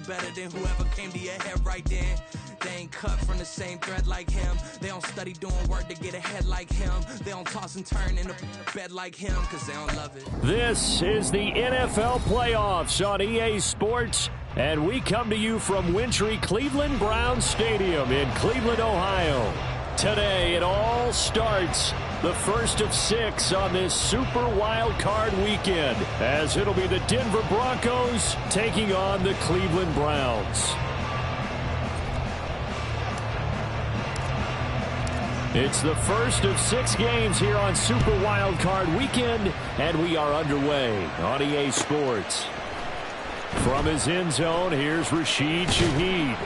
better than whoever came to your head right then. They ain't cut from the same thread like him. They don't study doing work to get ahead like him. They don't toss and turn in the bed like him because they don't love it. This is the NFL playoffs on EA Sports, and we come to you from wintry Cleveland Browns Stadium in Cleveland, Ohio. Today it all starts, the first of 6 on this Super Wild Card weekend, as it'll be the Denver Broncos taking on the Cleveland Browns. It's the first of 6 games here on Super Wild Card weekend, and we are underway on EA Sports. From his end zone, here's Rashid Shaheed.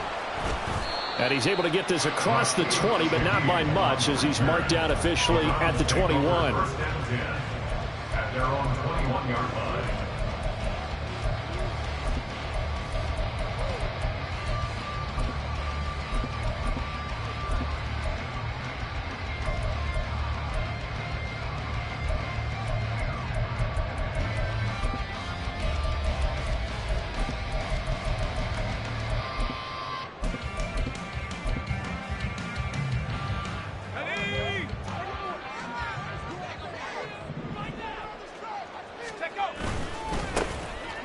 And he's able to get this across the 20, but not by much, as he's marked down officially at the 21. At their own 21-yard line.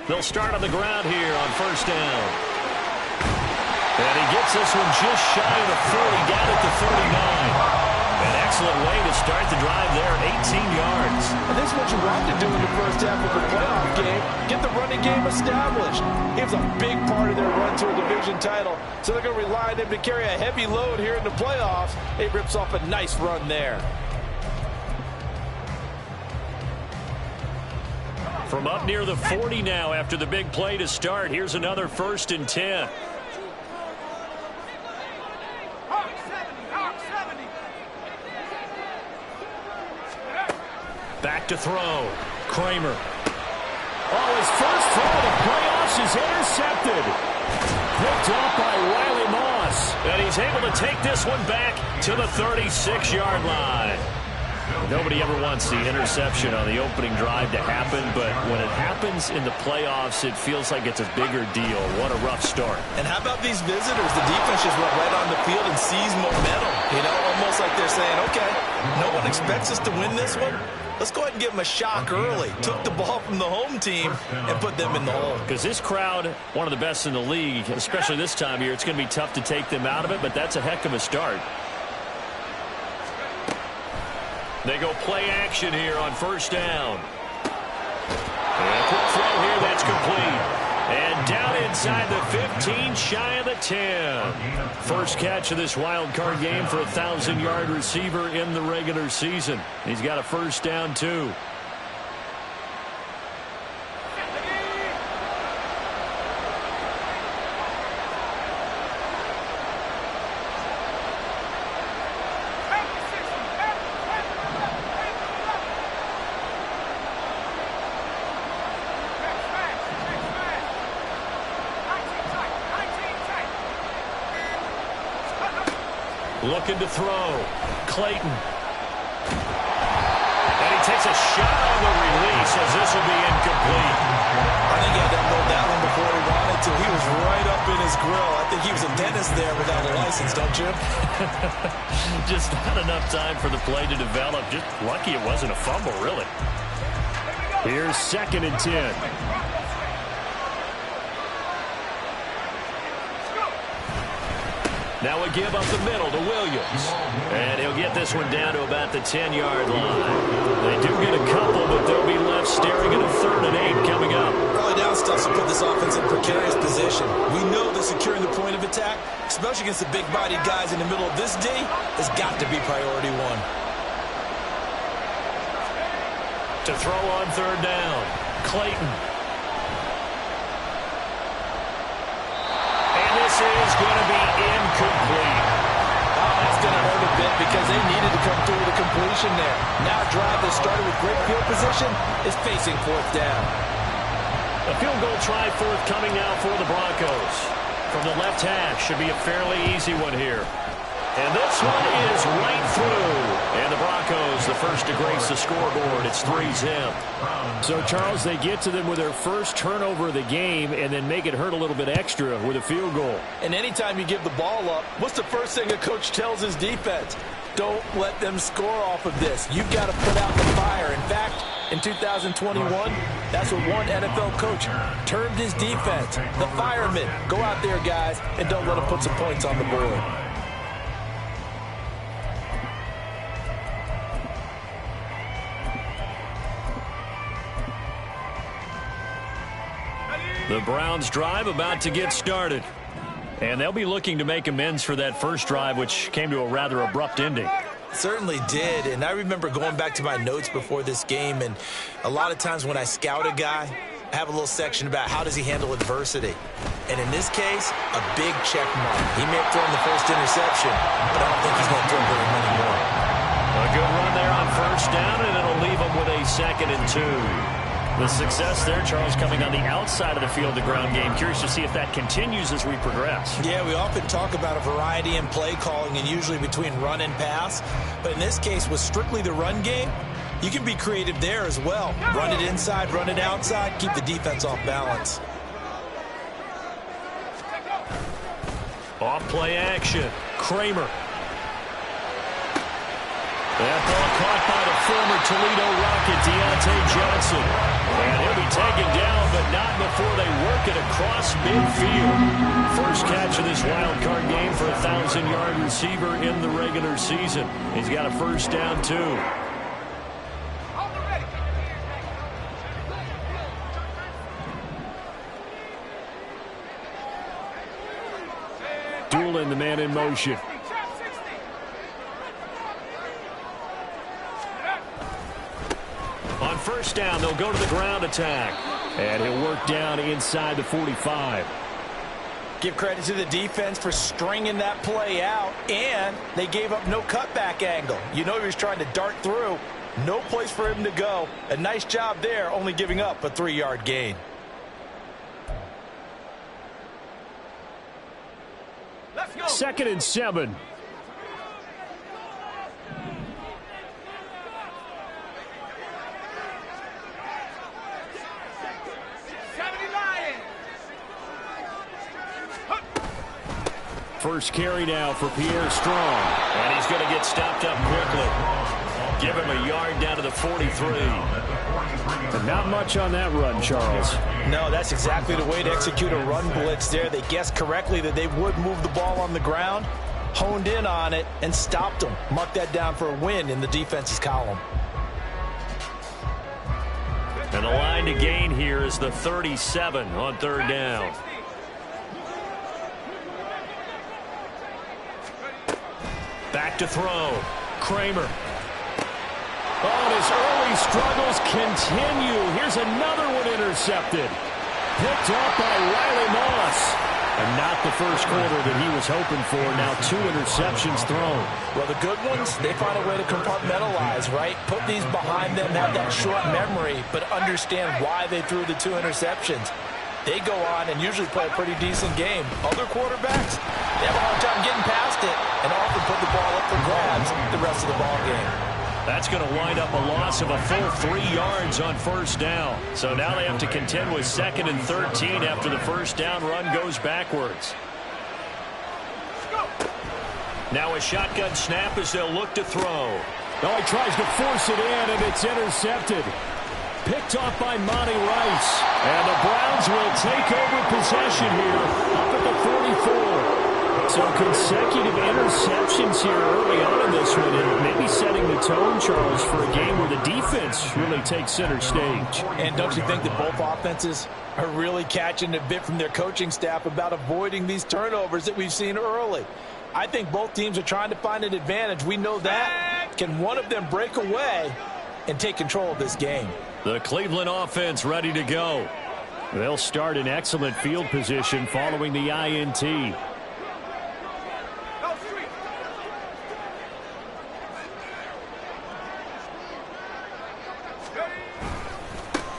They'll start on the ground here on first down. And he gets this one just shy of the 40, down at the 39. An excellent way to start the drive there, 18 yards. And this is what you want to do in the first half of a playoff game. Get the running game established. He was a big part of their run to a division title. So they're going to rely on him to carry a heavy load here in the playoffs. He rips off a nice run there. From up near the 40 now after the big play to start. Here's another 1st and 10. Back to throw. Kramer. Oh, his first throw of the playoffs is intercepted. Picked off by Riley Moss. And he's able to take this one back to the 36-yard line. Nobody ever wants the interception on the opening drive to happen, but when it happens in the playoffs, it feels like it's a bigger deal. What a rough start. And how about these visitors? The defense just went right on the field and seized momentum. You know, almost like they're saying, okay, no one expects us to win this one. Let's go ahead and give them a shock early. Took the ball from the home team and put them in the hole. Because this crowd, one of the best in the league, especially this time of year, it's going to be tough to take them out of it, but that's a heck of a start. They go play action here on first down. And a quick throw here, that's complete. And down inside the 15, shy of the 10. First catch of this wild card game for a 1,000-yard receiver in the regular season. He's got a first down, too. Looking to throw. Clayton. And he takes a shot on the release as this will be incomplete. I think he had to unload that one before he wanted to. He was right up in his grill. I think he was a dentist there without a license, don't you? Just not enough time for the play to develop. Just lucky it wasn't a fumble, really. Here's 2nd and 10. Now a give up the middle to Williams. And he'll get this one down to about the 10-yard line. They do get a couple, but they'll be left staring at a 3rd and 8 coming up. Early down stuff to put this offense in a precarious position. We know that securing the point of attack, especially against the big-bodied guys in the middle of this D, has got to be priority 1. To throw on 3rd down, Clayton. This is going to be incomplete. Oh, that's going to hurt a bit because they needed to come through with a completion there. Now a drive that started with great field position is facing 4th down. A field goal try forthcoming now for the Broncos. From the left hash, should be a fairly easy one here. And this one is right through. And the Broncos, the first to grace the scoreboard. It's 3-zip. So, Charles, they get to them with their first turnover of the game and then make it hurt a little bit extra with a field goal. And anytime you give the ball up, what's the first thing a coach tells his defense? Don't let them score off of this. You've got to put out the fire. In fact, in 2021, that's what one NFL coach termed his defense. The firemen. Go out there, guys, and don't let them put some points on the board. The Browns drive about to get started. And they'll be looking to make amends for that first drive, which came to a rather abrupt ending. Certainly did, and I remember going back to my notes before this game, and a lot of times when I scout a guy, I have a little section about how does he handle adversity. And in this case, a big check mark. He may have thrown the first interception, but I don't think he's going to throw very many more. A good run there on first down, and it'll leave him with a 2nd and 2. The success there, Charles, coming on the outside of the field, the ground game. Curious to see if that continues as we progress. Yeah, we often talk about a variety in play calling and usually between run and pass. But in this case, with strictly the run game, you can be creative there as well. Run it inside, run it outside, keep the defense off balance. Off play action. Kramer. That ball caught by the former Toledo Rocket, Deontay Johnson. And he'll be taken down, but not before they work it across midfield. First catch of this wild card game for a 1,000-yard receiver in the regular season. He's got a first down, too. Doolin, the man in motion. On first down, they'll go to the ground attack. And he'll work down inside the 45. Give credit to the defense for stringing that play out, and they gave up no cutback angle. You know he was trying to dart through. No place for him to go. A nice job there, only giving up a 3-yard gain. Let's go. 2nd and 7. First carry now for Pierre Strong. And he's going to get stopped up quickly. Give him a yard down to the 43. But not much on that run, Charles. No, that's exactly the way to execute a run blitz there. They guessed correctly that they would move the ball on the ground, honed in on it, and stopped them. Mark that down for a win in the defense's column. And the line to gain here is the 37 on 3rd down. Back to throw. Kramer. Oh, and his early struggles continue. Here's another one intercepted. Picked up by Riley Moss. And not the first quarter that he was hoping for. Now 2 interceptions thrown. Well, the good ones, they find a way to compartmentalize, right? Put these behind them, have that short memory, but understand why they threw the 2 interceptions. They go on and usually play a pretty decent game. Other quarterbacks, they have a hard time getting past it and often put the ball up for grabs the rest of the ball game. That's going to wind up a loss of a full 3 yards on first down. So now they have to contend with 2nd and 13 after the first down run goes backwards. Now a shotgun snap as they'll look to throw. Oh, he tries to force it in, and it's intercepted. Picked off by Monty Rice. And the Browns will take over possession here up at the 44. So consecutive interceptions here early on in this one, and maybe setting the tone, Charles, for a game where the defense really takes center stage. And don't you think that both offenses are really catching a bit from their coaching staff about avoiding these turnovers that we've seen early? I think both teams are trying to find an advantage. We know that. Can one of them break away and take control of this game? The Cleveland offense ready to go. They'll start in excellent field position following the INT.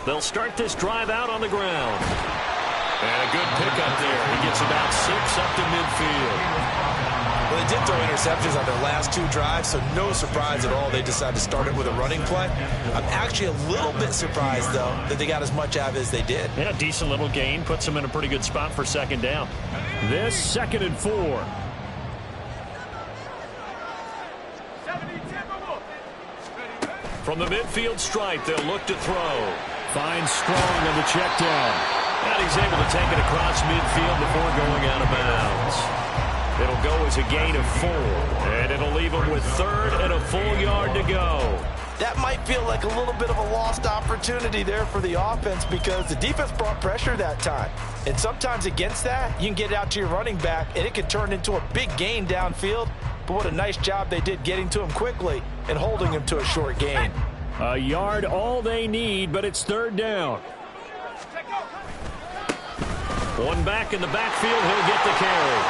They'll start this drive out on the ground. And a good pickup there. He gets about 6 up to midfield. Well, they did throw interceptions on their last 2 drives, so no surprise at all they decided to start it with a running play. I'm actually a little bit surprised, though, that they got as much out of it as they did. Yeah, decent little gain. Puts them in a pretty good spot for second down. This 2nd and 4. From the midfield stripe, they'll look to throw. Finds Strong on the check down. And he's able to take it across midfield before going out of bounds. It'll go as a gain of 4. And it'll leave him with 3rd and a full yard to go. That might feel like a little bit of a lost opportunity there for the offense because the defense brought pressure that time. And sometimes against that, you can get it out to your running back, and it could turn into a big gain downfield. But what a nice job they did getting to him quickly and holding him to a short gain. A yard all they need, but it's 3rd down. One back in the backfield, he'll get the carry.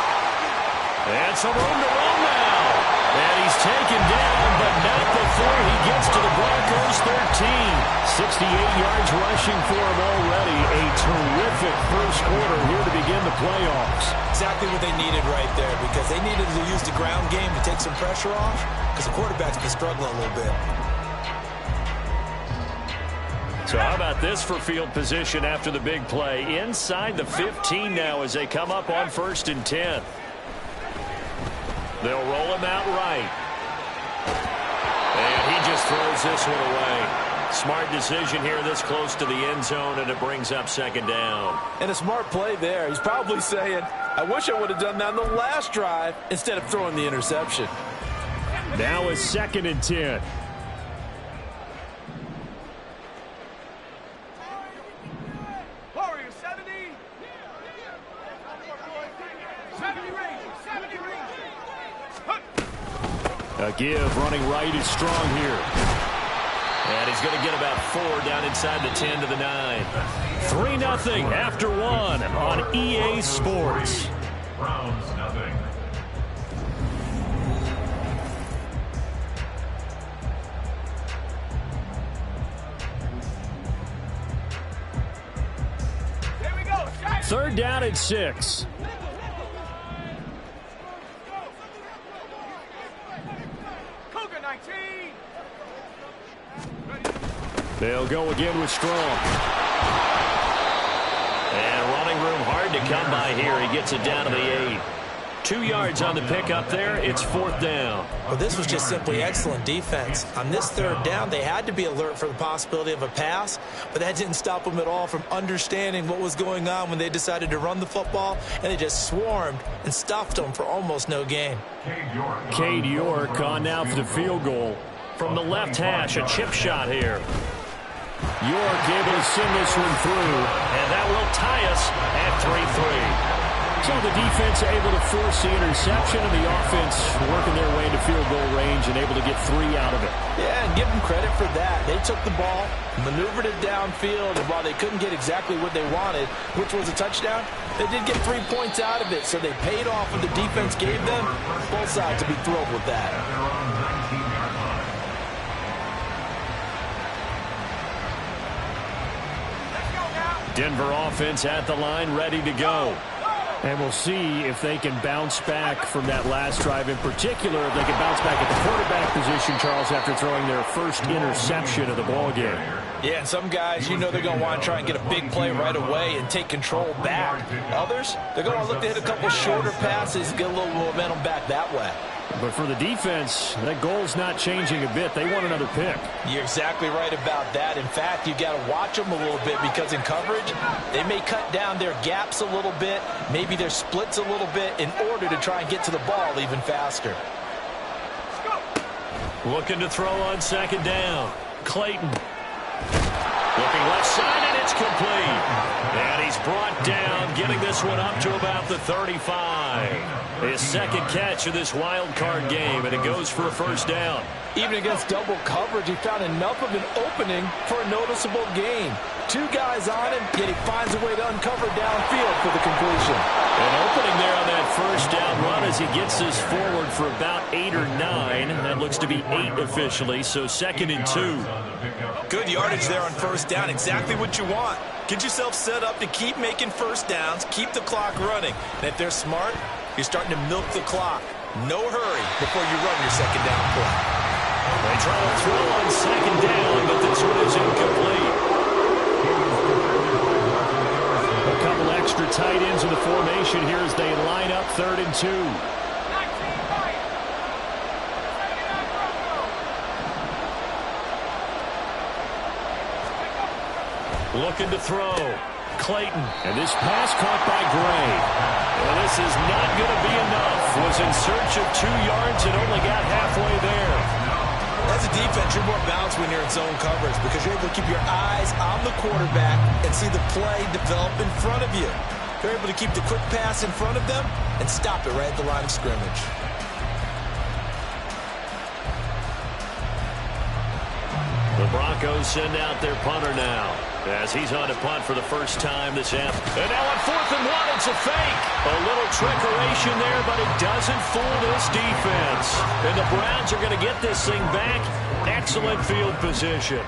And some room to run now. And he's taken down, but not before he gets to the Broncos' 13. 68 yards rushing for him already. A terrific first quarter here to begin the playoffs. Exactly what they needed right there because they needed to use the ground game to take some pressure off because the quarterback's been struggling a little bit. So how about this for field position after the big play? Inside the 15 now as they come up on 1st and 10. They'll roll him out right. And he just throws this one away. Smart decision here this close to the end zone, and it brings up 2nd down. And a smart play there. He's probably saying, I wish I would have done that on the last drive instead of throwing the interception. Now is 2nd and 10. A give, running right is Strong here. And he's going to get about 4 down inside the 10 to the 9. 3-0 after 1 on EA Sports. Browns nothing. Here we go. 3rd down and 6. They'll go again with Strong. And running room hard to come by here. He gets it down to the 8. 2 yards on the pickup there. It's 4th down. Well, this was just simply excellent defense. On this 3rd down, they had to be alert for the possibility of a pass, but that didn't stop them at all from understanding what was going on when they decided to run the football, and they just swarmed and stuffed them for almost no gain. Cade York on now for the field goal. From the left hash, a chip shot here. York able to send this one through, and that will tie us at 3-3. So the defense able to force the interception, and the offense working their way into field goal range and able to get 3 out of it. Yeah, and give them credit for that. They took the ball, maneuvered it downfield, and while they couldn't get exactly what they wanted, which was a touchdown, they did get 3 points out of it, so they paid off what the defense gave them. Both sides to be thrilled with that. Denver offense at the line, ready to go. And we'll see if they can bounce back from that last drive. In particular, if they can bounce back at the quarterback position, Charles, after throwing their first interception of the ballgame. Yeah, and some guys, you know they're going to want to try and get a big play right away and take control back. Others, they're going to look to hit a couple shorter passes, get a little momentum back that way. But for the defense, that goal's not changing a bit. They want another pick. You're exactly right about that. In fact, you got to watch them a little bit because in coverage, they may cut down their gaps a little bit, maybe their splits a little bit in order to try and get to the ball even faster. Looking to throw on 2nd down. Clayton. Looking left side, and it's complete. And he's brought down, getting this one up to about the 35. His 2nd catch of this wild card game, and it goes for a 1st down. Even against double coverage, he found enough of an opening for a noticeable gain. 2 guys on him, yet he finds a way to uncover downfield for the completion. An opening there on that 1st down run as he gets this forward for about 8 or 9. That looks to be 8 officially, so 2nd and 2. Good yardage there on 1st down, exactly what you want. Get yourself set up to keep making 1st downs, keep the clock running. And if they're smart, you're starting to milk the clock. No hurry before you run your second down play. They try to throw on second down, but this one is incomplete. A couple extra tight ends in the formation here as they line up 3rd and 2. Looking to throw. Clayton. And this pass caught by Gray. And this is not going to be enough. Was in search of 2 yards and only got halfway there. As a defense, you're more balanced when you're in zone coverage because you're able to keep your eyes on the quarterback and see the play develop in front of you. You're able to keep the quick pass in front of them and stop it right at the line of scrimmage. The Broncos send out their punter now as he's on to punt for the first time this half. And now on 4th and 1, it's a fake. A little trickeration there, but it doesn't fool this defense. And the Browns are going to get this thing back. Excellent field position.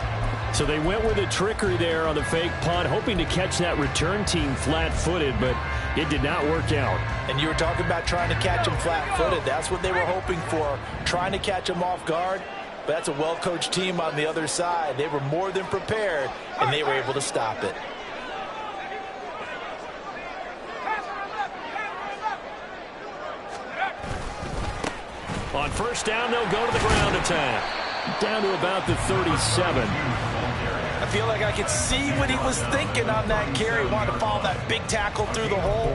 So they went with a trickery there on the fake punt, hoping to catch that return team flat-footed, but it did not work out. And you were talking about trying to catch them flat-footed. That's what they were hoping for, trying to catch them off guard. But that's a well-coached team on the other side. They were more than prepared, and they were able to stop it. On first down, they'll go to the ground attack. Down to about the 37. I feel like I could see what he was thinking on that carry. Wanted to follow that big tackle through the hole.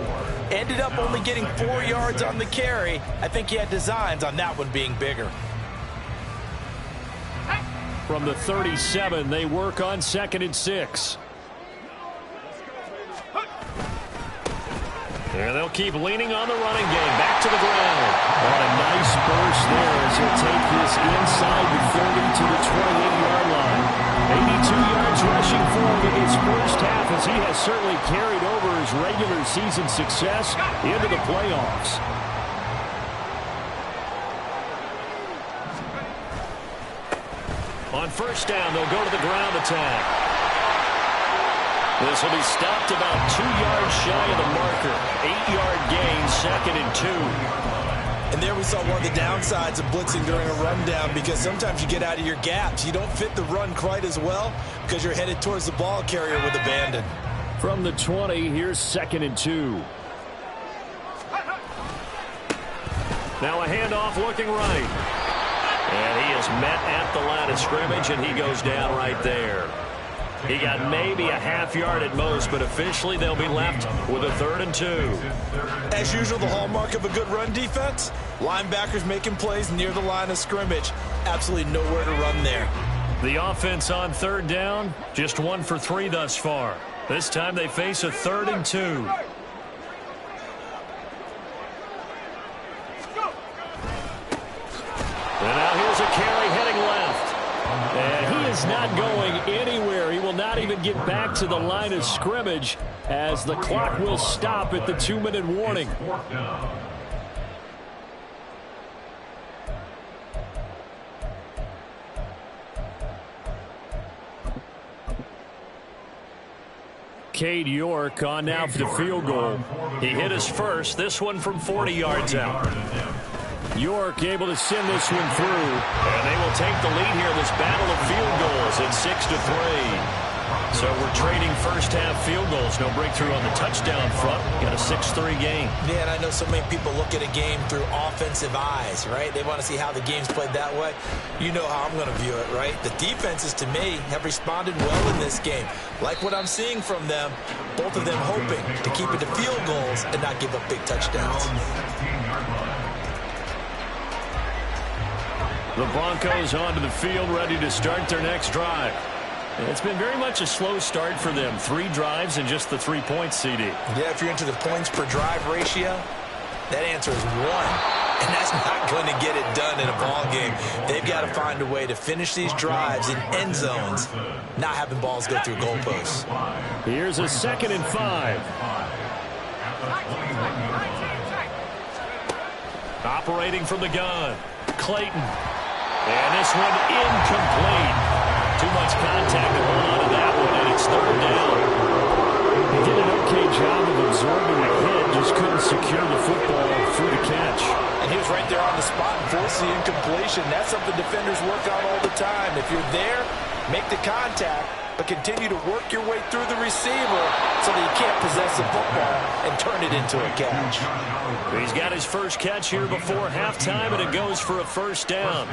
Ended up only getting 4 yards on the carry. I think he had designs on that one being bigger. From the 37, they work on 2nd and 6. And they'll keep leaning on the running game. Back to the ground. What a nice burst there as he'll take this inside the 30 to the 28-yard line. 82 yards rushing for him in his first half as he has certainly carried over his regular season success into the playoffs. On first down, they'll go to the ground attack. This will be stopped about 2 yards shy of the marker. 8-yard gain, 2nd and 2. And there we saw one of the downsides of blitzing during a rundown because sometimes you get out of your gaps. You don't fit the run quite as well because you're headed towards the ball carrier with abandon. From the 20, here's 2nd and 2. Now a handoff looking right. And he is met at the line of scrimmage, and he goes down right there. He got maybe a half yard at most, but officially they'll be left with a 3rd and 2. As usual, the hallmark of a good run defense, linebackers making plays near the line of scrimmage. Absolutely nowhere to run there. The offense on 3rd down, just 1 for 3 thus far. This time they face a 3rd and 2. And now here's a carry heading left. And he is not going anywhere. He will not even get back to the line of scrimmage as the clock will stop at the 2-minute warning. Cade York on now for the field goal. He hit his first, this one from 40 yards out. York able to send this one through. And they will take the lead here in this battle of field goals at 6-3. So we're trading first half field goals. No breakthrough on the touchdown front. Got a 6-3 game. Yeah, and I know so many people look at a game through offensive eyes, right? They want to see how the game's played that way. You know how I'm going to view it, right? The defenses, to me, have responded well in this game. Like what I'm seeing from them, both of them hoping to keep it to field goals and not give up big touchdowns. The Broncos onto the field, ready to start their next drive. It's been very much a slow start for them. 3 drives and just the 3 points, CD. Yeah, if you're into the points per drive ratio, that answer is 1. And that's not going to get it done in a ball game. They've got to find a way to finish these drives in end zones, not having balls go through goalposts. Here's a 2nd and 5. Operating from the gun. Clayton. And this one incomplete. Too much contact to hold on to that one, and it's 3rd down. He did an okay job of absorbing the hit, just couldn't secure the football through the catch. And he was right there on the spot and forced the incompletion. That's something defenders work on all the time. If you're there, make the contact, but continue to work your way through the receiver so that you can't possess the football and turn it into a catch. He's got his first catch here before halftime, and it goes for a first down.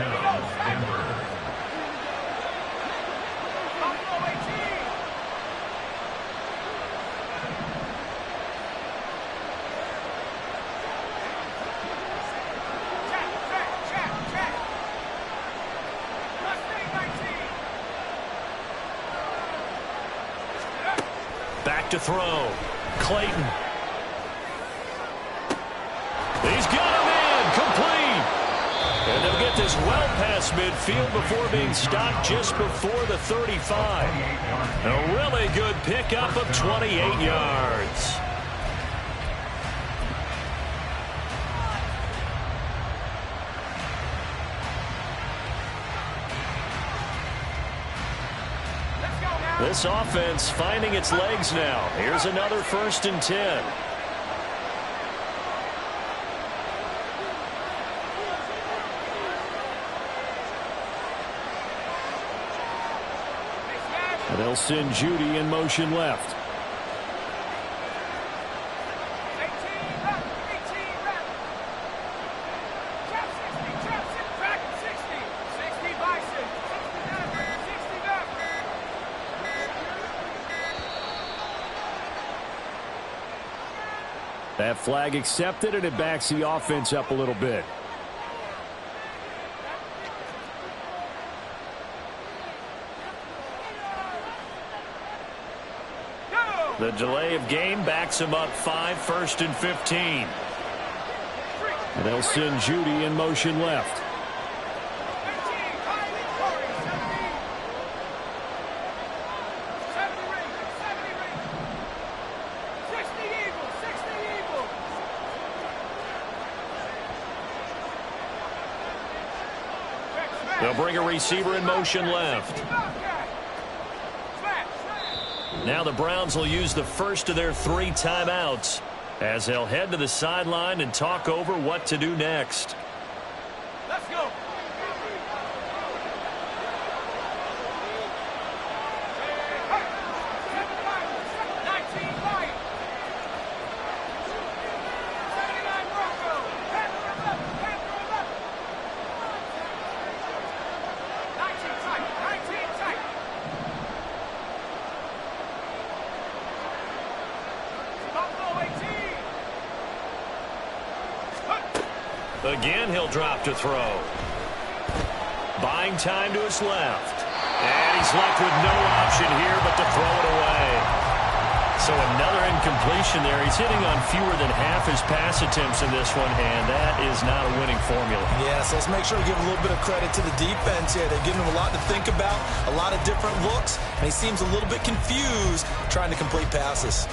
Back to throw. Clayton. He's got him in. Complete. And they'll get this well past midfield before being stopped just before the 35. A really good pickup of 28 yards. This offense finding its legs now. Here's another 1st and 10. And they'll send Judy in motion left. That flag accepted, and it backs the offense up a little bit. The delay of game backs him up 5, 1st and 15. And they'll send Judy in motion left. They'll bring a receiver in motion left. Now the Browns will use the first of their 3 timeouts as they'll head to the sideline and talk over what to do next. Let's go. Again, he'll drop to throw. Buying time to his left. And he's left with no option here but to throw it away. So another incompletion there. He's hitting on fewer than half his pass attempts in this one, and that is not a winning formula. Yeah, so let's make sure we give a little bit of credit to the defense here. They've given him a lot to think about, a lot of different looks, and he seems a little bit confused trying to complete passes.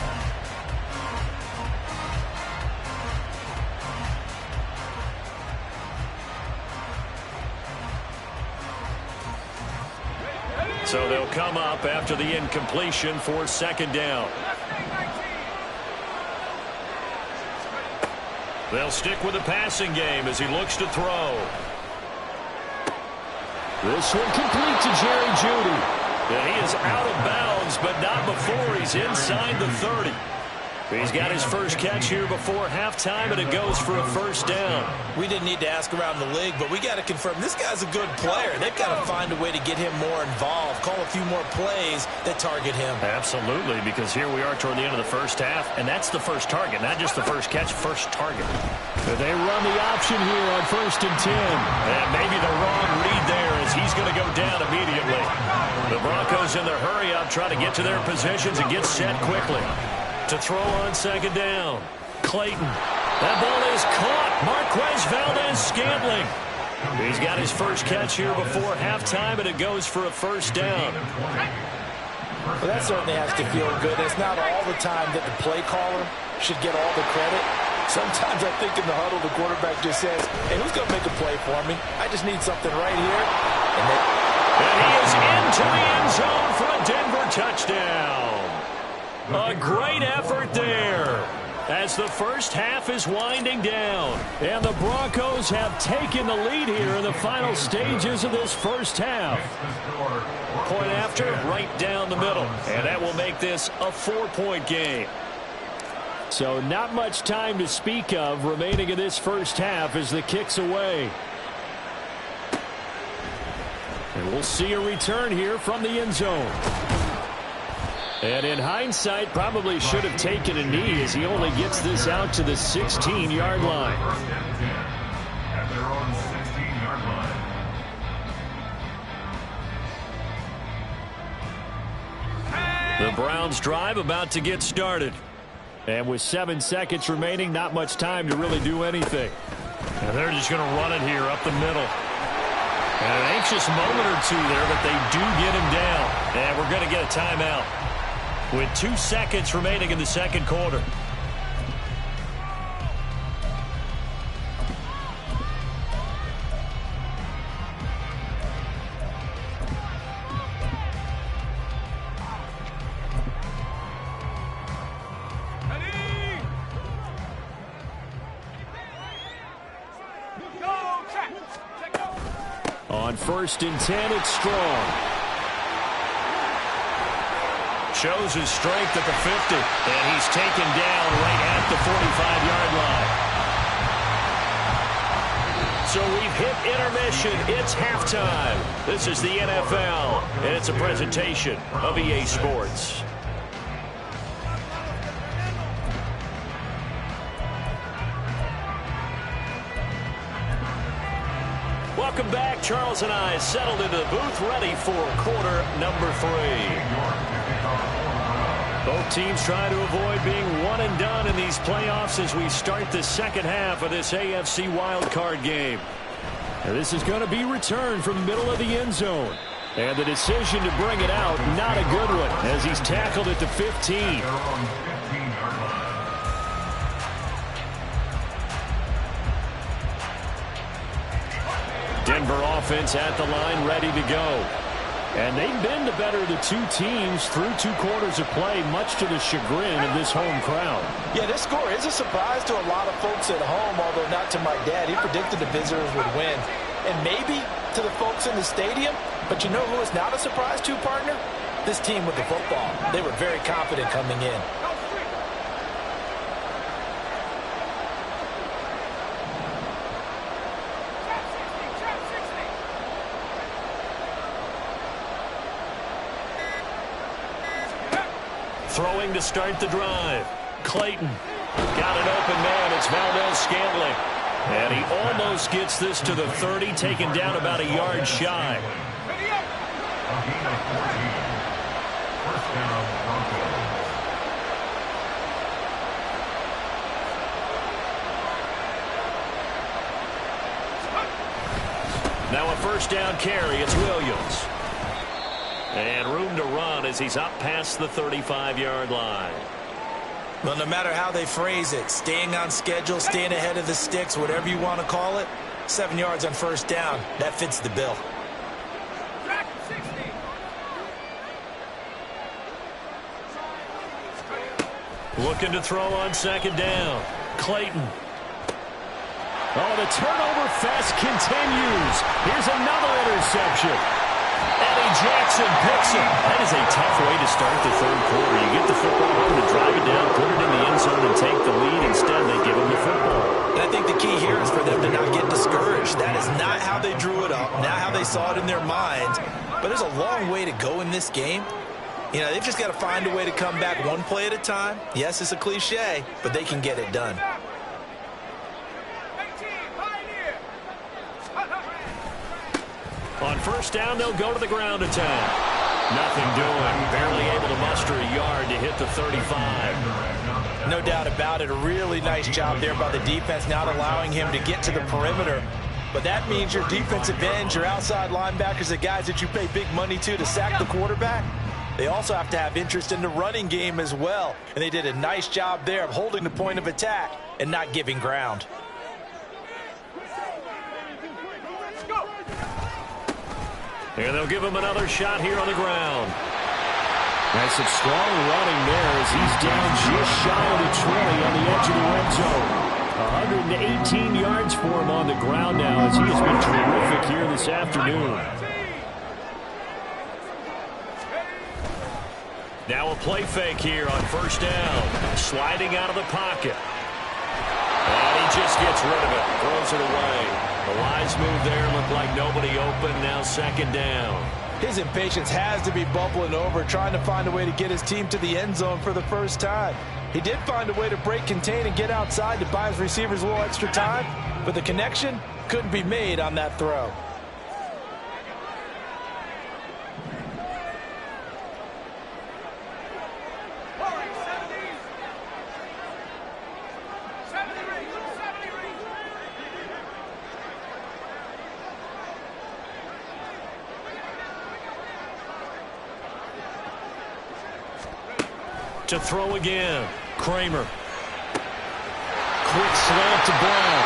So they'll come up after the incompletion for 2nd down. They'll stick with the passing game as he looks to throw. This one complete to Jerry Judy. And he is out of bounds, but not before he's inside the 30. He's got his first catch here before halftime, and it goes for a 1st down. We didn't need to ask around the league, but we got to confirm this guy's a good player. They've got to find a way to get him more involved, call a few more plays that target him. Absolutely, because here we are toward the end of the first half, and that's the first target, not just the first catch, first target. They run the option here on 1st and 10. And maybe the wrong read there as he's going to go down immediately. The Broncos in their hurry up trying to get to their positions and get set quickly. To throw on 2nd down. Clayton. That ball is caught. Marquez Valdez-Scantling. He's got his first catch here before halftime, and it goes for a 1st down. Well, that certainly has to feel good. It's not all the time that the play caller should get all the credit. Sometimes I think in the huddle, the quarterback just says, hey, who's going to make a play for me? I just need something right here. And he is into the end zone for a Denver touchdown. A great effort there. as the first half is winding down. And the Broncos have taken the lead here in the final stages of this first half. Point after, right down the middle. And that will make this a 4-point game. So not much time to speak of remaining in this first half as the kick's away. And we'll see a return here from the end zone. And in hindsight, probably should have taken a knee as he only gets this out to the 16-yard line. At their own 16-yard line. The Browns drive about to get started. And with 7 seconds remaining, not much time to really do anything. And they're just going to run it here up the middle. And an anxious moment or two there, but they do get him down. And we're going to get a timeout with 2 seconds remaining in the second quarter. On 1st and 10, it's Strong. Shows his strength at the 50, and he's taken down right at the 45-yard line. So we've hit intermission. It's halftime. This is the NFL, and it's a presentation of EA Sports. Welcome back. Charles and I settled into the booth, ready for quarter number 3. Both teams trying to avoid being one and done in these playoffs as we start the second half of this AFC wildcard game. Now this is going to be returned from the middle of the end zone. And the decision to bring it out, not a good one, as he's tackled at the 15. Denver offense at the line, ready to go. And they've been the better of the two teams through 2 quarters of play, much to the chagrin of this home crowd. Yeah, this score is a surprise to a lot of folks at home, although not to my dad. He predicted the visitors would win. And maybe to the folks in the stadium, but you know who is not a surprise to, partner? This team with the football. They were very confident coming in. Throwing to start the drive. Clayton got an open man. It's Valdez-Scantling. And he almost gets this to the 30, taken down about a yard shy. Now a first down carry. It's Williams. And room to run as he's up past the 35-yard line. Well, no matter how they phrase it, staying on schedule, staying ahead of the sticks, whatever you want to call it, 7 yards on first down, that fits the bill. Looking to throw on second down. Clayton. Oh, the turnover fest continues. Here's another interception. Eddie Jackson picks it. That is a tough way to start the third quarter. You get the football home to drive it down, put it in the end zone, and take the lead. Instead, they give him the football. And I think the key here is for them to not get discouraged. That is not how they drew it up, not how they saw it in their minds. But there's a long way to go in this game. You know, they've just got to find a way to come back one play at a time. Yes, it's a cliche, but they can get it done. On first down, they'll go to the ground attack. Nothing doing. Barely able to muster a yard to hit the 35. No doubt about it. A really nice job there by the defense, not allowing him to get to the perimeter. But that means your defensive ends, your outside linebackers, the guys that you pay big money to sack the quarterback, they also have to have interest in the running game as well. And they did a nice job there of holding the point of attack and not giving ground. And they'll give him another shot here on the ground. That's some strong running there as he's down just shy of the 20 on the edge of the red zone. 118 yards for him on the ground now as he has been terrific here this afternoon. Now a play fake here on first down. Sliding out of the pocket. And he just gets rid of it. Throws it away. The wise move there. Looked like nobody open. Now second down. His impatience has to be bubbling over, trying to find a way to get his team to the end zone for the first time. He did find a way to break contain and get outside to buy his receivers a little extra time, but the connection couldn't be made on that throw. To throw again. Kramer. Quick slant to Brown.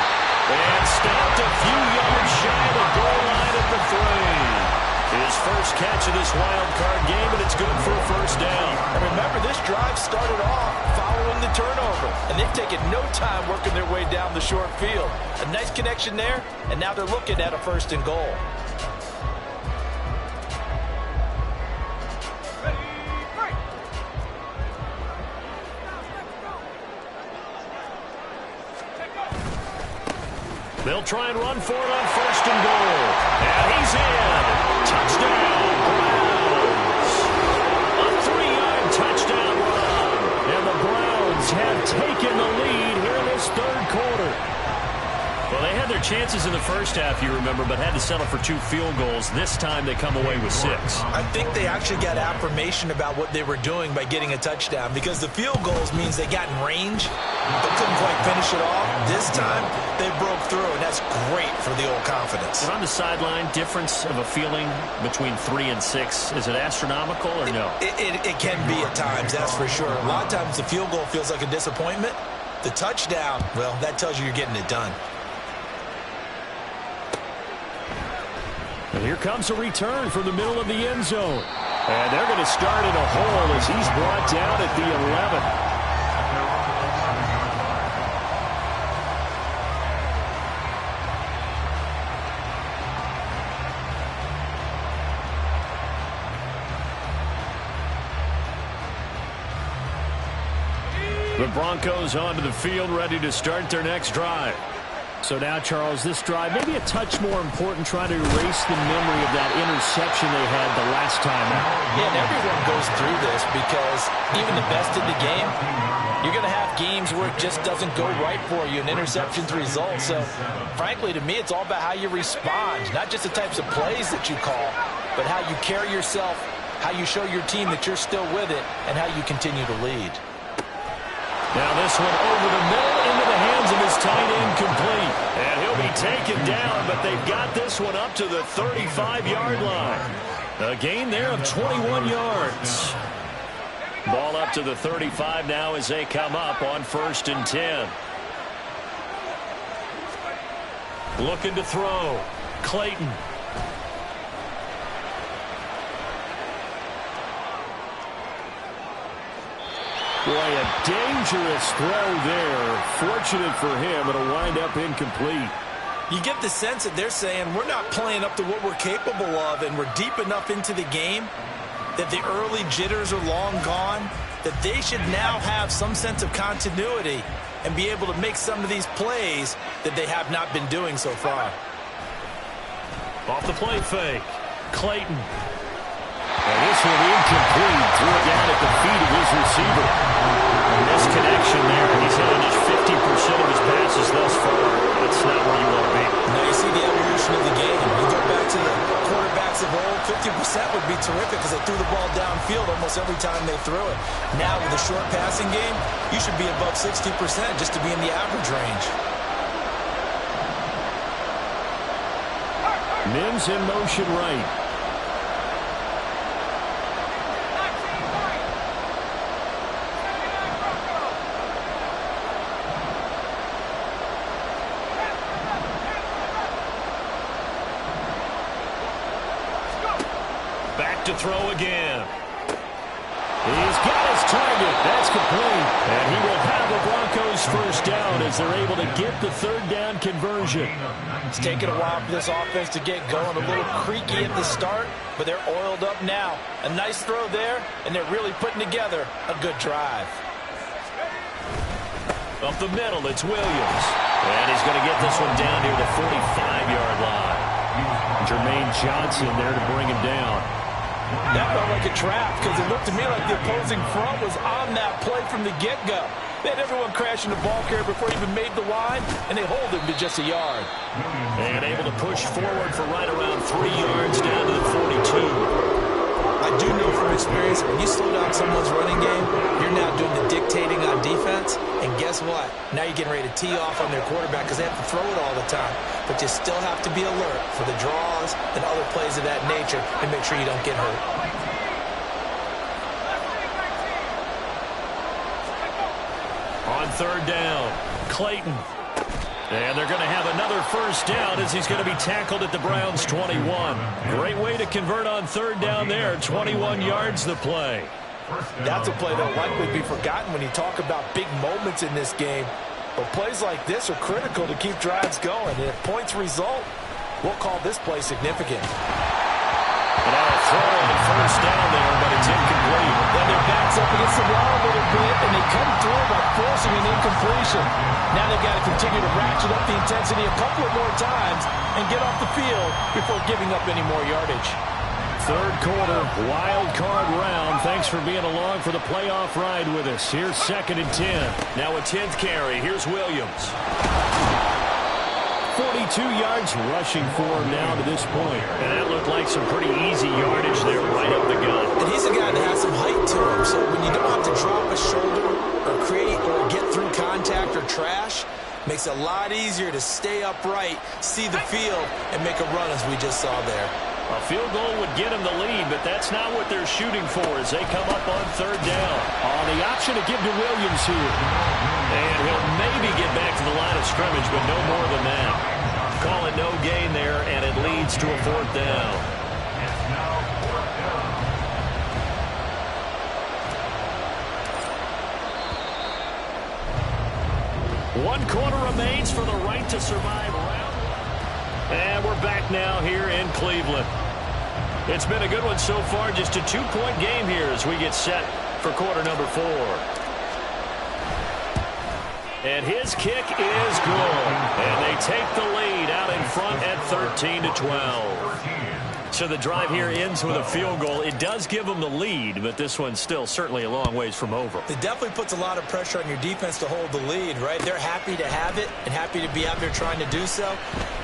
And stopped a few yards shy of the goal line at the 3. His first catch of this wild card game, and it's good for a first down. And remember, this drive started off following the turnover, and they've taken no time working their way down the short field. A nice connection there, and now they're looking at a first and goal. They'll try and run for it on first and goal. And he's in. Touchdown, Browns. A 3-yard touchdown run. And the Browns have taken the lead here in this third quarter. Well, they had their chances in the first half, you remember, but had to settle for 2 field goals. This time they come away with 6. I think they actually got affirmation about what they were doing by getting a touchdown, because the field goals means they got in range, but couldn't quite finish it off. This time, they broke through, and that's great for the old confidence. But on the sideline, difference of a feeling between 3 and 6, is it astronomical or no? It can be at times, that's for sure. A lot of times the field goal feels like a disappointment. The touchdown, well, that tells you you're getting it done. And here comes a return from the middle of the end zone. And they're going to start in a hole as he's brought down at the 11. The Broncos onto the field, ready to start their next drive. So now, Charles, this drive maybe a touch more important, trying to erase the memory of that interception they had the last time out. Yeah, and everyone goes through this because even the best in the game, you're going to have games where it just doesn't go right for you and interceptions result. So, frankly, to me, it's all about how you respond, not just the types of plays that you call, but how you carry yourself, how you show your team that you're still with it, and how you continue to lead. Now this one over the middle into the hands of his tight end, complete. And he'll be taken down, but they've got this one up to the 35-yard line. A gain there of 21 yards. Ball up to the 35 now as they come up on 1st and 10. Looking to throw. Clayton. Boy, a dangerous throw there. Fortunate for him, it'll wind up incomplete. You get the sense that they're saying we're not playing up to what we're capable of, and we're deep enough into the game that the early jitters are long gone, that they should now have some sense of continuity and be able to make some of these plays that they have not been doing so far. Off the play fake. Clayton. And this one incomplete. Threw it down at the feet of his receiver. Misconnection there. He's had just 50% of his passes thus far. That's not where you want to be. Now you see the evolution of the game. You go back to the quarterbacks of old, 50% would be terrific because they threw the ball downfield almost every time they threw it. Now with a short passing game, you should be above 60% just to be in the average range. Mims in motion right. Back to throw again. He's got his target. That's complete. And he will have the Broncos first down as they're able to get the third down conversion. It's taken a while for this offense to get going. A little creaky at the start, but they're oiled up now. A nice throw there, and they're really putting together a good drive. Up the middle, it's Williams. And he's going to get this one down near the 45-yard line. Jermaine Johnson there to bring him down. That felt like a trap because it looked to me like the opposing front was on that play from the get-go. They had everyone crashing the ball carrier before he even made the line, and they hold him to just a yard. And able to push forward for right around 3 yards down to the 42. I do know from experience, when you slow down someone's running game, you're now doing the dictating on defense, and guess what? Now you're getting ready to tee off on their quarterback because they have to throw it all the time. But you still have to be alert for the draws and other plays of that nature and make sure you don't get hurt. On third down, Clayton. And they're going to have another first down as he's going to be tackled at the Browns' 21. Great way to convert on third down there. 21 yards the play. That's a play that will likely be forgotten when you talk about big moments in this game. But plays like this are critical to keep drives going. And if points result, we'll call this play significant. And now a throw on first down there, but it's incomplete. Then their backs up against the wall a little bit, and they come through by forcing an incompletion. Now they've got to continue to ratchet up the intensity a couple of more times and get off the field before giving up any more yardage. Third quarter, wild card round. Thanks for being along for the playoff ride with us. Here's 2nd and 10. Now a 10th carry. Here's Williams. 42 yards rushing for him now to this point. And that looked like some pretty easy yardage there right up the gut. And he's a guy that has some height to him, so when you don't have to drop a shoulder or create or get through contact or trash, makes it a lot easier to stay upright, see the field, and make a run as we just saw there. A field goal would get him the lead, but that's not what they're shooting for as they come up on third down. On the option to give to Williams here. And he'll maybe get back to the line of scrimmage, but no more than that. Call it no gain there, and it leads to a 4th down. One quarter remains for the right to survive round. And we're back now here in Cleveland. It's been a good one so far, just a 2-point game here as we get set for quarter number 4. And his kick is good. And they take the lead out in front at 13-12. So the drive here ends with a field goal. It does give them the lead, but this one's still certainly a long ways from over. It definitely puts a lot of pressure on your defense to hold the lead, right? They're happy to have it and happy to be out there trying to do so.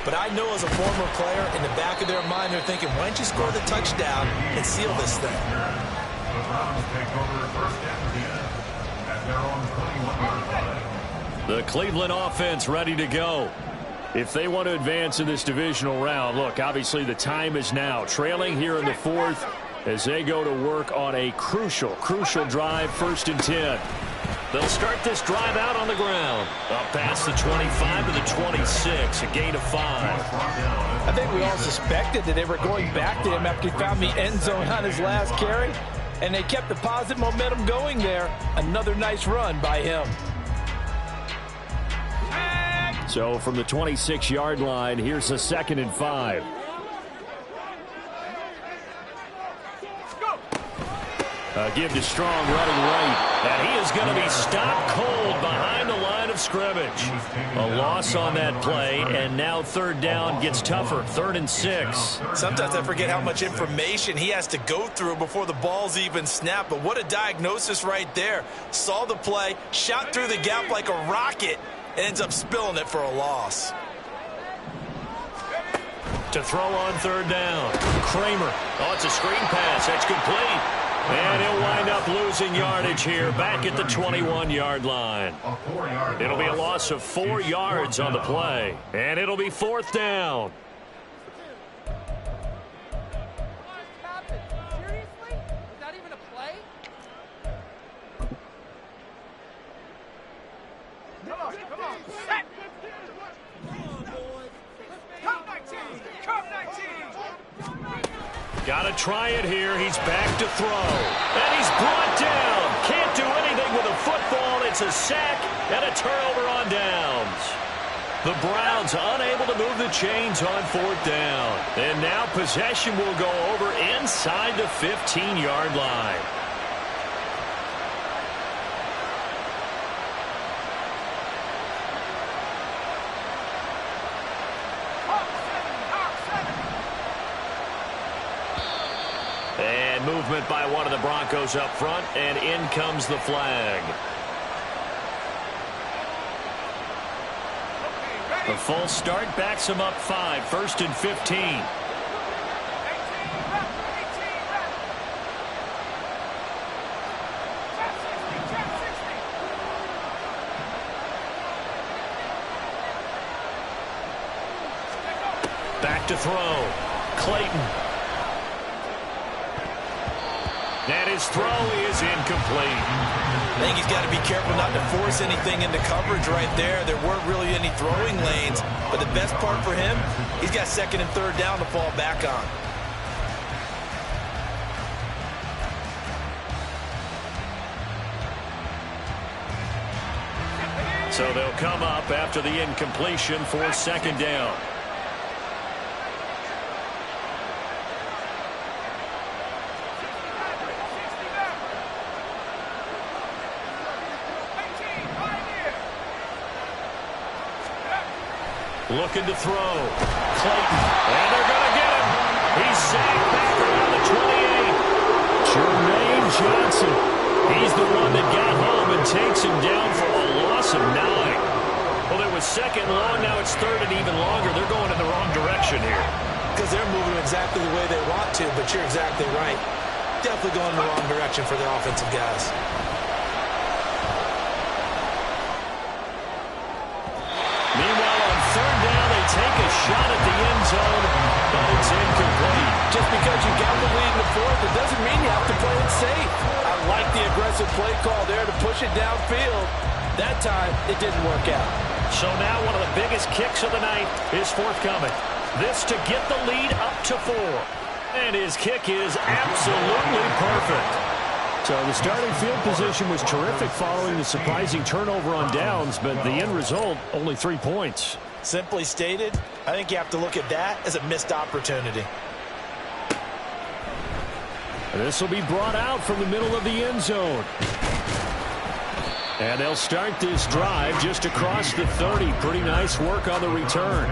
But I know as a former player, in the back of their mind, they're thinking, why don't you score the touchdown and seal this thing? The Browns take over 1st and 10 at their own 21-yard line. The Cleveland offense ready to go. If they want to advance in this divisional round, look, obviously the time is now. Trailing here in the 4th as they go to work on a crucial drive, 1st and 10. They'll start this drive out on the ground. Up past the 25 to the 26, a gain of 5. I think we all suspected that they were going back to him after he found the end zone on his last carry, and they kept the positive momentum going there. Another nice run by him. So from the 26-yard line, here's a 2nd and 5. Give to Strong running right. And he is going to be stopped cold behind the line of scrimmage. A loss on that play, and now 3rd down gets tougher. 3rd and 6. Sometimes I forget how much information he has to go through before the ball's even snapped. But what a diagnosis right there. Saw the play, shot through the gap like a rocket, and ends up spilling it for a loss. To throw on 3rd down. Kramer. Oh, it's a screen pass. That's complete. And he'll wind up losing yardage here back at the 21-yard line. It'll be a loss of 4 yards on the play. And it'll be 4th down. Seriously? Was that even a play? Come on. Set! Come 19! Come 19! Got to try it here. He's back to throw. And he's brought down. Can't do anything with a football. It's a sack and a turnover on downs. The Browns unable to move the chains on fourth down. And now possession will go over inside the 15-yard line. And movement by one of the Broncos up front, and in comes the flag. The full start backs him up 5, 1st and 15. Back to throw. Clayton. And his throw is incomplete. I think he's got to be careful not to force anything into coverage right there. There weren't really any throwing lanes, but the best part for him, he's got 2nd and 3rd down to fall back on. So they'll come up after the incompletion for 2nd down. Looking to throw. Clayton. And they're going to get him. He's sacked back around the 28. Jermaine Johnson. He's the one that got home and takes him down for a loss of 9. Well, it was 2nd long. Now it's 3rd and even longer. They're going in the wrong direction here. Because they're moving exactly the way they want to, but you're exactly right. Definitely going in the wrong direction for their offensive guys. Take a shot at the end zone, but it's incomplete. Just because you got the lead in the 4th, it doesn't mean you have to play it safe. I like the aggressive play call there to push it downfield. That time, it didn't work out. So now one of the biggest kicks of the night is forthcoming. This to get the lead up to 4. And his kick is absolutely perfect. So the starting field position was terrific following the surprising turnover on downs, but the end result, only 3 points. Simply stated, I think you have to look at that as a missed opportunity. This will be brought out from the middle of the end zone. And they'll start this drive just across the 30. Pretty nice work on the return.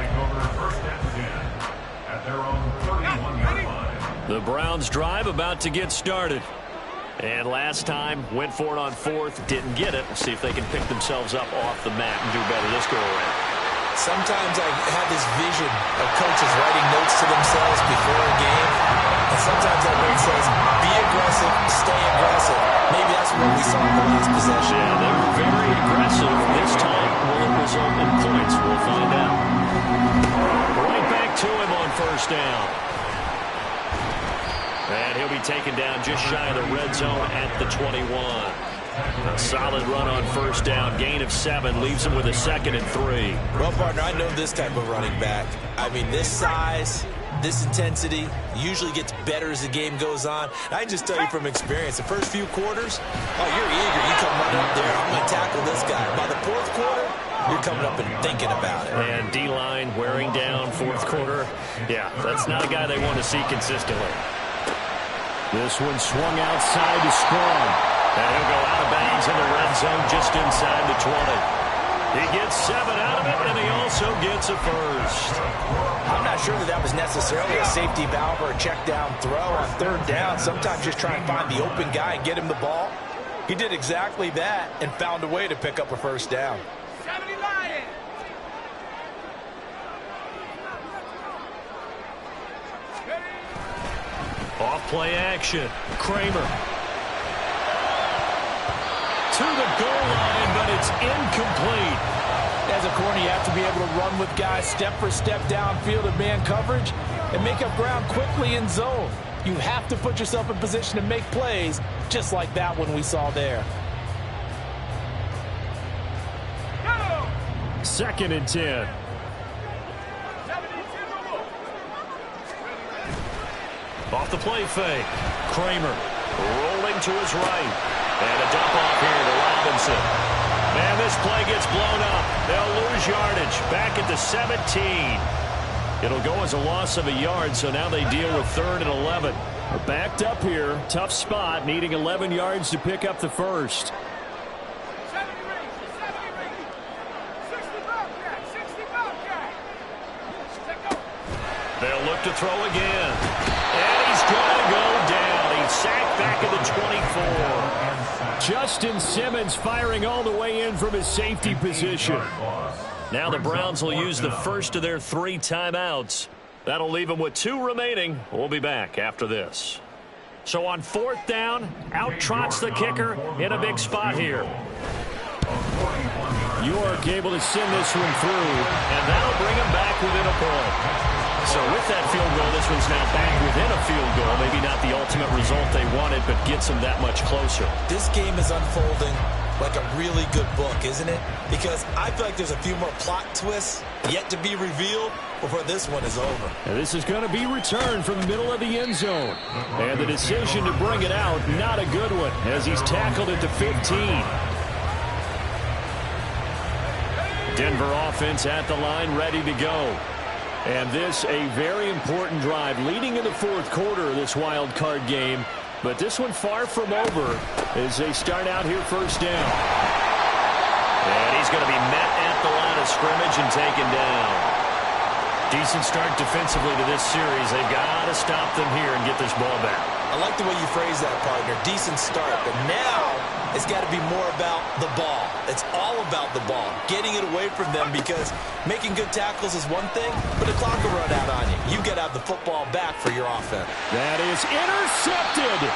The Browns drive about to get started. And last time, went for it on 4th, didn't get it. We'll see if they can pick themselves up off the mat and do better this go around. Sometimes I have this vision of coaches writing notes to themselves before a game. And sometimes that note says, be aggressive, stay aggressive. Maybe that's what we saw in the last possession. Yeah, they were very aggressive. This time, will it result in points? We'll find out. Right back to him on 1st down. And he'll be taken down just shy of the red zone at the 21. A solid run on 1st down. Gain of 7 leaves him with a 2nd and 3. Well, partner, I know this type of running back. I mean, this size, this intensity usually gets better as the game goes on. I can just tell you from experience, the first few quarters, oh, you're eager. You come running up there. I'm going to tackle this guy. By the 4th quarter, you're coming up and thinking about it. And D-line wearing down 4th quarter. Yeah, that's not a guy they want to see consistently. This one swung outside to Strong. And he'll go out of bounds in the red zone just inside the 20. He gets 7 out of it, and he also gets a first. I'm not sure that was necessarily a safety valve or a check down throw on 3rd down. Sometimes just try and find the open guy and get him the ball. He did exactly that and found a way to pick up a 1st down. 70 Lions. Off play action. Kramer. To the goal line, but it's incomplete. As a corner, you have to be able to run with guys step for step downfield of man coverage and make up ground quickly in zone. You have to put yourself in position to make plays, just like that one we saw there. 2nd and 10. Off the play fake. Kramer rolling to his right. And a dump off here to Robinson. Man, this play gets blown up. They'll lose yardage. Back at the 17. It'll go as a loss of a yard, so now they deal with 3rd and 11. We're backed up here. Tough spot, needing 11 yards to pick up the first. They'll look to throw again. And he's going to go down. He's sacked back at the 24. Justin Simmons firing all the way in from his safety position. Now the Browns will use the first of their 3 timeouts. That'll leave them with 2 remaining. We'll be back after this. So on 4th down, out trots the kicker in a big spot here. York able to send this one through, and that'll bring him back within a point. So with that field goal, this one's now back within a field goal. Maybe not the ultimate result they wanted, but gets them that much closer. This game is unfolding like a really good book, isn't it? Because I feel like there's a few more plot twists yet to be revealed before this one is over. And this is going to be returned from the middle of the end zone. And the decision to bring it out, not a good one, as he's tackled at the 15. Denver offense at the line, ready to go. And this a very important drive leading in the 4th quarter of this wild card game. But this one far from over as they start out here first down. And he's going to be met at the line of scrimmage and taken down. Decent start defensively to this series. They've got to stop them here and get this ball back. I like the way you phrase that, partner. Decent start, but now it's got to be more about the ball. It's all about the ball, getting it away from them, because making good tackles is one thing, but the clock will run out on you. You got to have the football back for your offense. That is intercepted.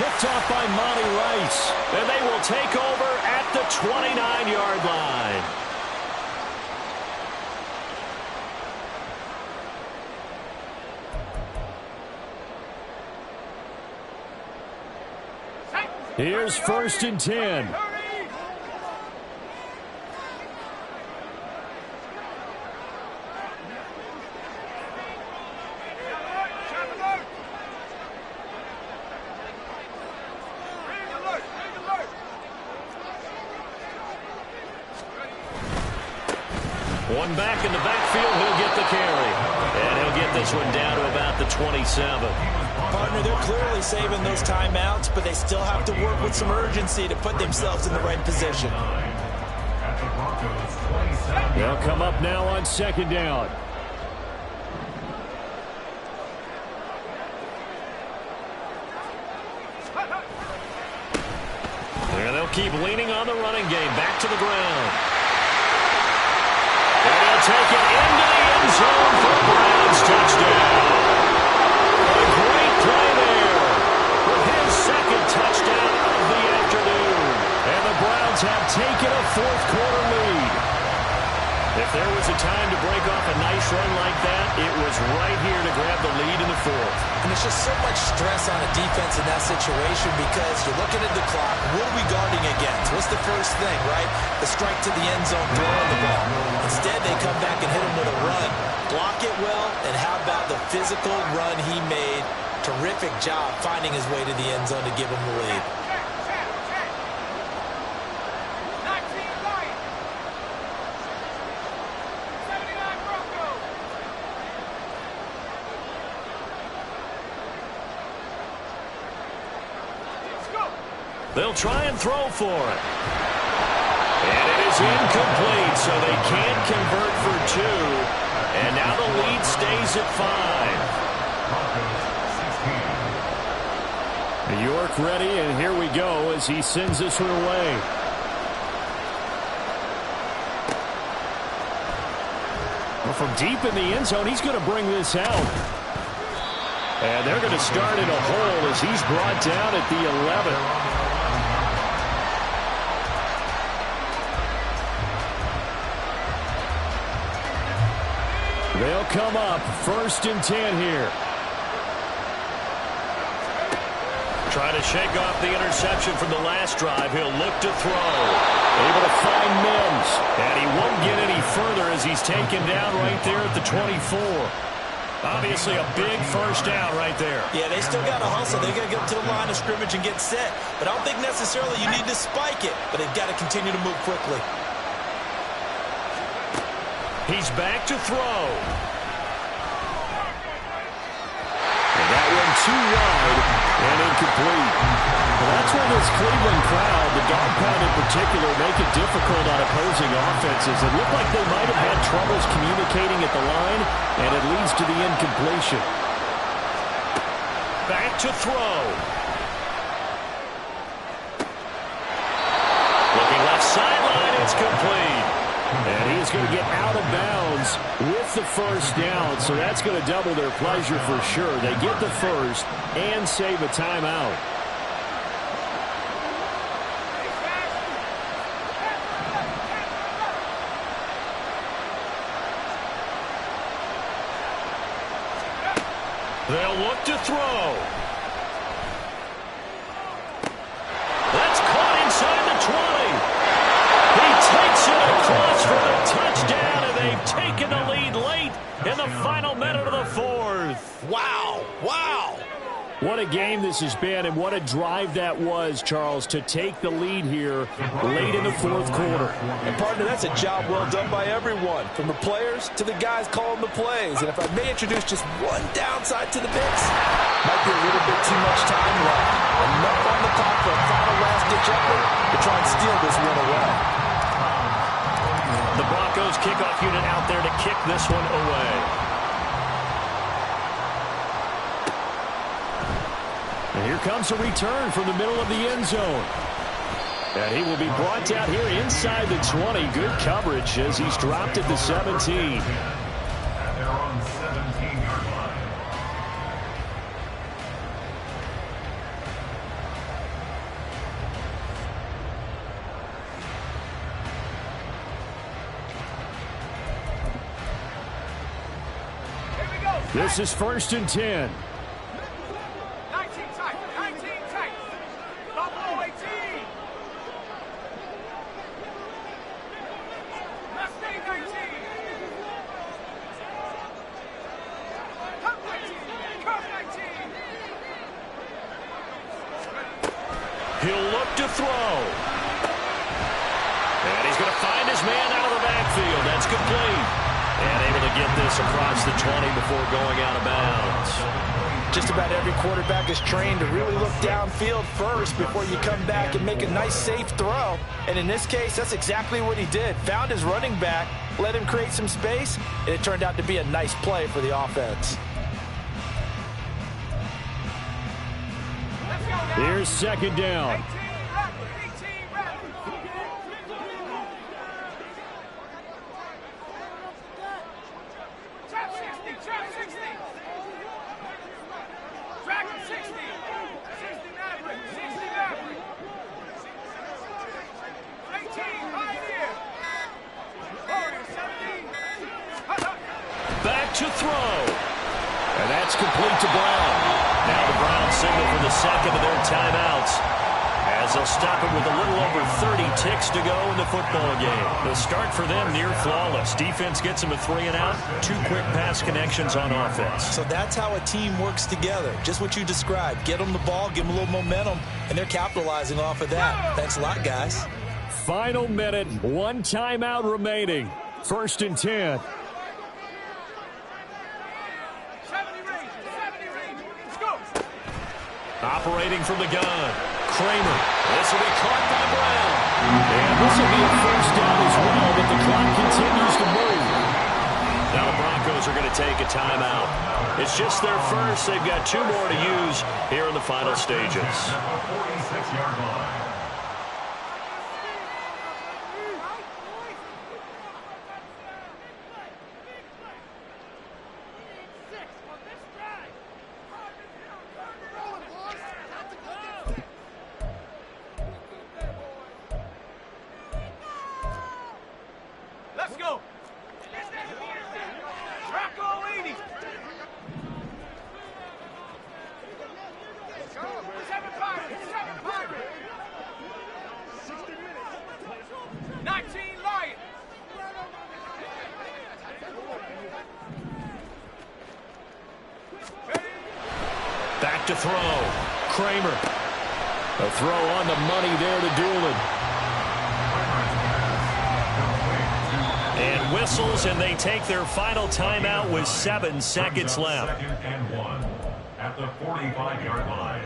Picked off by Monty Rice. And they will take over at the 29-yard line. Here's 1st and 10. One back in the backfield, he'll get the carry. And he'll get this one down to about the 27. Partner, they're clearly saving those timeouts, but they still have to work with some urgency to put themselves in the right position. They'll come up now on 2nd down. And they'll keep leaning on the running game. Back to the ground. And he'll take it into the end zone for a Browns touchdown. A great play there with his 2nd touchdown of the afternoon. And the Browns have taken a 4th quarter lead. If there was a time to break off a nice run like that, it was right here to grab the lead in the 4th. And there's just so much stress on a defense in that situation, because you're looking at the clock. What are we guarding against? What's the first thing, right? The strike to the end zone, throwing the ball. Instead, they come back and hit him with a run. Block it well, and how about the physical run he made? Terrific job finding his way to the end zone to give him the lead. They'll try and throw for it. And it is incomplete, so they can't convert for 2. And now the lead stays at 5. York ready, and here we go as he sends this one away. Well, from deep in the end zone, he's going to bring this out. And they're going to start in a hole as he's brought down at the 11. They'll come up 1st and 10 here. Try to shake off the interception from the last drive. He'll look to throw. Able to find Mims. And he won't get any further as he's taken down right there at the 24. Obviously a big first down right there. Yeah, they still got to hustle. They got to get up to the line of scrimmage and get set. But I don't think necessarily you need to spike it, but they've got to continue to move quickly. He's back to throw. And that one too wide and incomplete. Well, that's where this Cleveland crowd, the dog pound in particular, make it difficult on opposing offenses. It looked like they might have had troubles communicating at the line, and it leads to the incompletion. Back to throw. Looking left sideline, it's complete. And he's going to get out of bounds with the first down, so that's going to double their pleasure for sure. They get the first and save a timeout. They'll look to throw. That's caught inside the 20. He takes it across for the touchdown, and they've taken the lead late in the final minute of the fourth. Wow, wow. What a game this has been, and what a drive that was, Charles, to take the lead here late in the fourth quarter. And, partner, that's a job well done by everyone, from the players to the guys calling the plays. And if I may introduce just one downside to the mix, might be a little bit too much time left. Enough on the clock for a final last-ditch effort to try and steal this one away. The Broncos kickoff unit out there to kick this one away. And here comes a return from the middle of the end zone. And he will be brought down here inside the 20. Good coverage as he's dropped at the 17. And they're on the 17-yard line. This is 1st and 10. 19 tight. 19 tight. Buffalo 18. Left 19. Cup 19. Cup 19. He'll look to throw. And he's going to find his man out of the backfield. That's complete. And able to get this across the 20 before going out of bounds. Just about every quarterback is trained to really look downfield first before you come back and make a nice, safe throw. And in this case, that's exactly what he did. Found his running back, let him create some space, and it turned out to be a nice play for the offense. Here's 2nd down. 18 rapid. Trap 60. Trap 60. Dragon 60. 60 Maverick. 60 Maverick. 18 right here. Warrior 70. Back to throw. And that's complete to Brown. Now the Browns signal for the second of their timeouts, as they'll stop it with a little over 30 ticks to go in the football game. The start for them near flawless. Defense gets them a 3-and-out, 2 quick pass connections on offense. So that's how a team works together. Just what you described. Get them the ball, give them a little momentum, and they're capitalizing off of that. Thanks a lot, guys. Final minute, 1 timeout remaining. 1st and 10. 70 range. 70 range. Let's go. Operating from the gun, Kramer. This will be caught by Brown. And this will be a first down as well, but the clock continues to move. Now the Broncos are going to take a timeout. It's just their first. They've got 2 more to use here in the final stages. 46-yard line. Let's go. Rocco 80. Let's go. 7 Pirates. 7 Pirates. Back to throw. Kramer. A throw on the money there to Doolin. And whistles, and they take their final timeout with 7 seconds left. 2nd and 1 at the 45-yard line.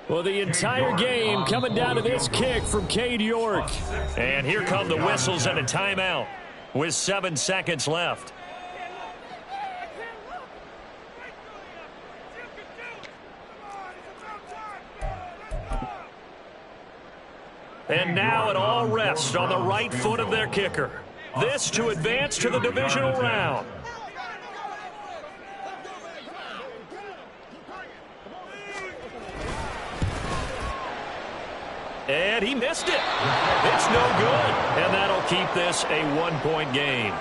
Well, the entire game coming down to this kick from Cade York. And here come the whistles and a timeout with 7 seconds left. And now it all rests on the right foot of their kicker. This to advance to the divisional round. And he missed it. It's no good. And that'll keep this a 1-point game.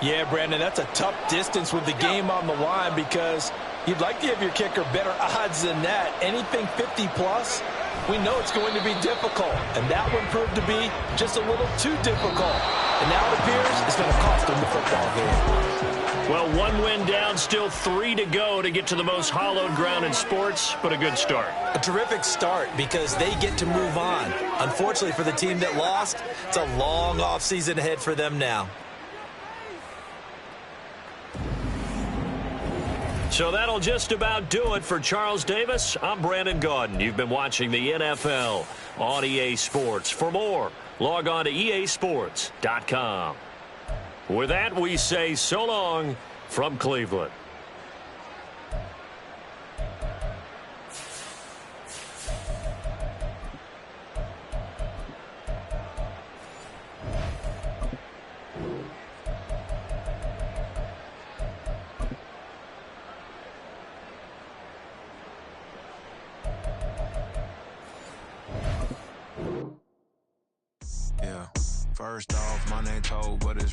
Yeah, Brandon, that's a tough distance with the game on the line because you'd like to give your kicker better odds than that. Anything 50-plus, we know it's going to be difficult. And that one proved to be just a little too difficult. And now it appears it's going to cost them the football game. Well, 1 win down, still 3 to go to get to the most hallowed ground in sports, but a good start. A terrific start because they get to move on. Unfortunately for the team that lost, it's a long offseason ahead for them now. So that'll just about do it for Charles Davis. I'm Brandon Gaudin. You've been watching the NFL on EA Sports. For more, log on to easports.com. With that, we say so long from Cleveland. Yeah, first off, my name told, but it's